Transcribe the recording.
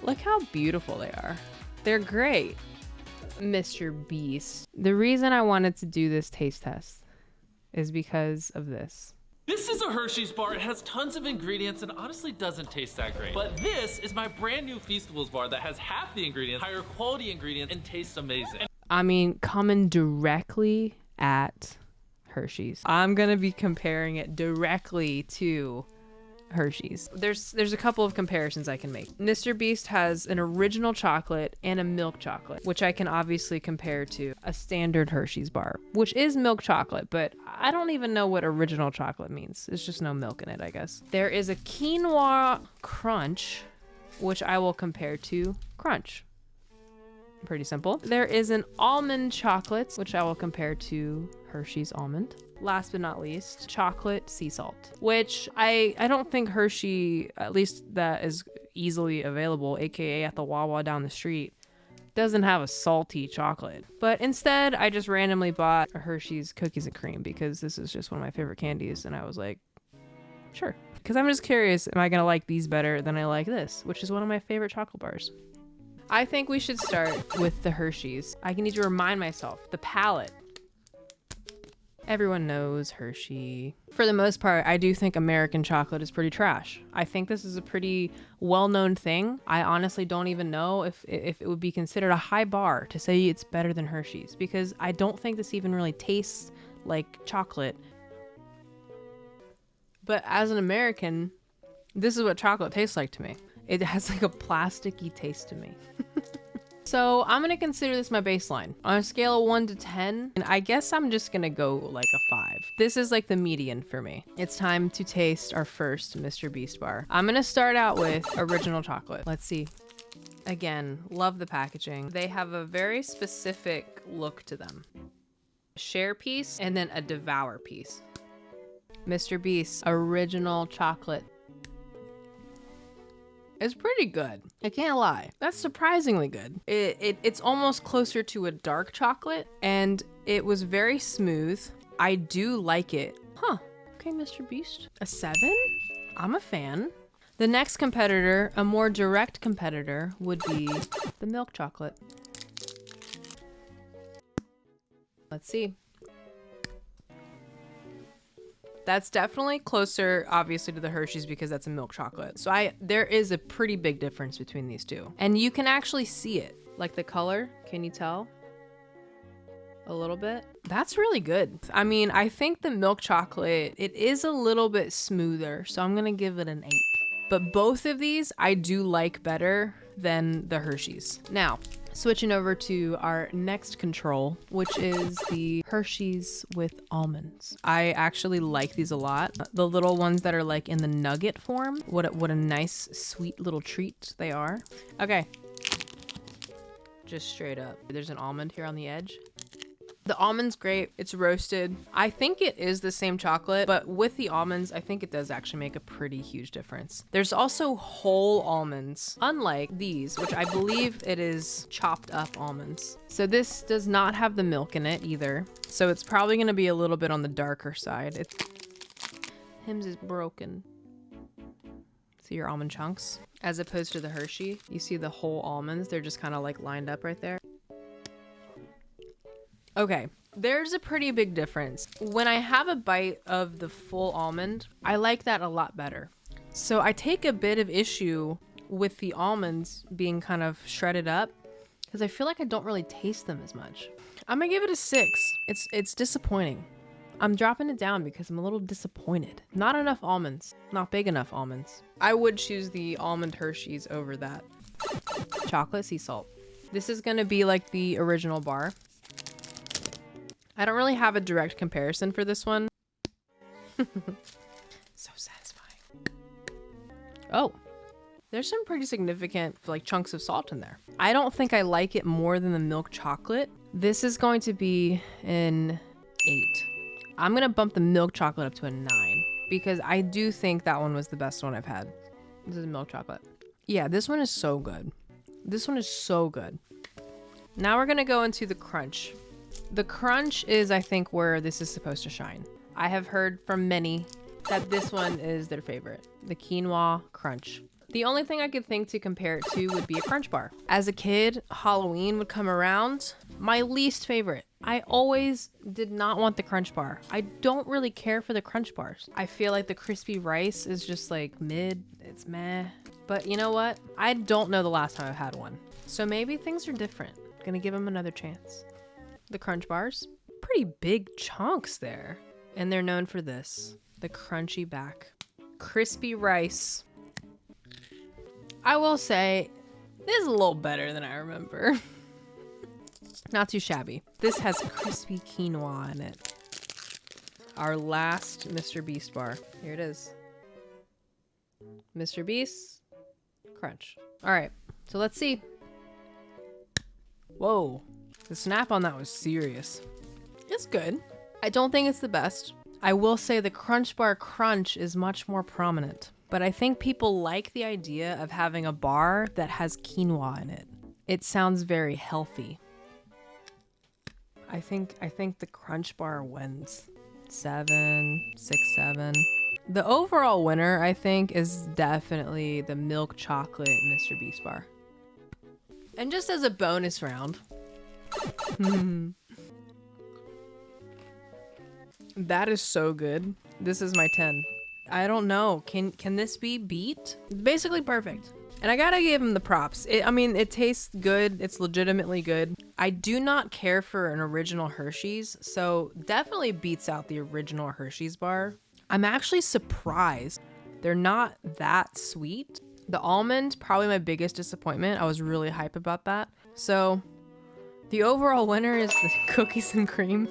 Look how beautiful they are. They're great. Mr. Beast. The reason I wanted to do this taste test is because of this. This is a Hershey's bar. It has tons of ingredients and honestly doesn't taste that great. But this is my brand new Feastables bar that has half the ingredients, higher quality ingredients, and tastes amazing. I mean, coming directly at Hershey's. I'm gonna be comparing it directly to Hershey's. There's a couple of comparisons I can make. Mr. Beast has an original chocolate and a milk chocolate, which I can obviously compare to a standard Hershey's bar, which is milk chocolate, but I don't even know what original chocolate means. It's just no milk in it, I guess. There is a quinoa crunch, which I will compare to Crunch. Pretty simple. There is an almond chocolate, which I will compare to Hershey's almond. Last but not least, chocolate sea salt, which I don't think Hershey, at least that is easily available, aka at the Wawa down the street, doesn't have a salty chocolate. But instead, I just randomly bought a Hershey's cookies and cream because this is just one of my favorite candies, and I was like, sure. Because I'm just curious, am I gonna like these better than I like this, which is one of my favorite chocolate bars. I think we should start with the Hershey's. I need to remind myself, the palette. Everyone knows Hershey. For the most part, I do think American chocolate is pretty trash. I think this is a pretty well-known thing. I honestly don't even know if it would be considered a high bar to say it's better than Hershey's, because I don't think this even really tastes like chocolate. But as an American, this is what chocolate tastes like to me. It has like a plasticky taste to me. So I'm gonna consider this my baseline. On a scale of 1 to 10, and I guess I'm just gonna go like a 5. This is like the median for me. It's time to taste our first Mr. Beast bar. I'm gonna start out with original chocolate. Let's see. Again, love the packaging. They have a very specific look to them. Share piece and then a devour piece. Mr. Beast original chocolate. It's pretty good. I can't lie. That's surprisingly good. It's almost closer to a dark chocolate, and it was very smooth. I do like it. Huh. Okay, Mr. Beast. A 7? I'm a fan. The next competitor, a more direct competitor, would be the milk chocolate. Let's see. That's definitely closer, obviously, to the Hershey's because that's a milk chocolate. So there is a pretty big difference between these two. And you can actually see it. Like the color, can you tell? A little bit. That's really good. I mean, I think the milk chocolate, it is a little bit smoother, so I'm gonna give it an 8. But both of these I do like better than the Hershey's. Now, switching over to our next control, which is the Hershey's with almonds. I actually like these a lot. The little ones that are like in the nugget form. What a nice, sweet little treat they are. Okay. Just straight up. There's an almond here on the edge. The almond's great. It's roasted. I think it is the same chocolate, but with the almonds, I think it does actually make a pretty huge difference. There's also whole almonds, unlike these, which I believe it is chopped up almonds. So this does not have the milk in it either. So it's probably gonna be a little bit on the darker side. Hims is broken. See your almond chunks? As opposed to the Hershey, you see the whole almonds. They're just kind of like lined up right there. Okay, there's a pretty big difference. When I have a bite of the full almond, I like that a lot better. So I take a bit of issue with the almonds being kind of shredded up because I feel like I don't really taste them as much. I'm gonna give it a 6. It's disappointing. I'm dropping it down because I'm a little disappointed. Not enough almonds, not big enough almonds. I would choose the almond Hershey's over that. Chocolate sea salt. This is gonna be like the original bar. I don't really have a direct comparison for this one. So satisfying. Oh, there's some pretty significant like chunks of salt in there. I don't think I like it more than the milk chocolate. This is going to be an 8. I'm gonna bump the milk chocolate up to a 9 because I do think that one was the best one I've had. This is milk chocolate. Yeah, this one is so good. This one is so good. Now we're gonna go into the crunch. The crunch is, I think, where this is supposed to shine. I have heard from many that this one is their favorite, the quinoa crunch. The only thing I could think to compare it to would be a Crunch Bar. As a kid, Halloween would come around. My least favorite. I always did not want the Crunch Bar. I don't really care for the Crunch Bars. I feel like the crispy rice is just like mid. It's meh. But you know what? I don't know the last time I've had one. So maybe things are different. Gonna give them another chance. The Crunch Bars, pretty big chunks there. And they're known for this, the crunchy back. Crispy rice. I will say, this is a little better than I remember. Not too shabby. This has crispy quinoa in it. Our last Mr. Beast bar. Here it is. Mr. Beast, crunch. All right, so let's see. Whoa, the snap on that was serious. It's good. I don't think it's the best. I will say the Crunch Bar crunch is much more prominent, but I think people like the idea of having a bar that has quinoa in it. It sounds very healthy. I think the Crunch Bar wins. 7, 6, 7. The overall winner, I think, is definitely the milk chocolate Mr. Beast bar. And just as a bonus round, that is so good. This is my 10. I don't know. Can this be beat? Basically perfect. And I gotta give him the props. I mean, it tastes good. It's legitimately good. I do not care for an original Hershey's, so definitely beats out the original Hershey's bar. I'm actually surprised they're not that sweet. The almond, probably my biggest disappointment. I was really hype about that. So the overall winner is the cookies and cream.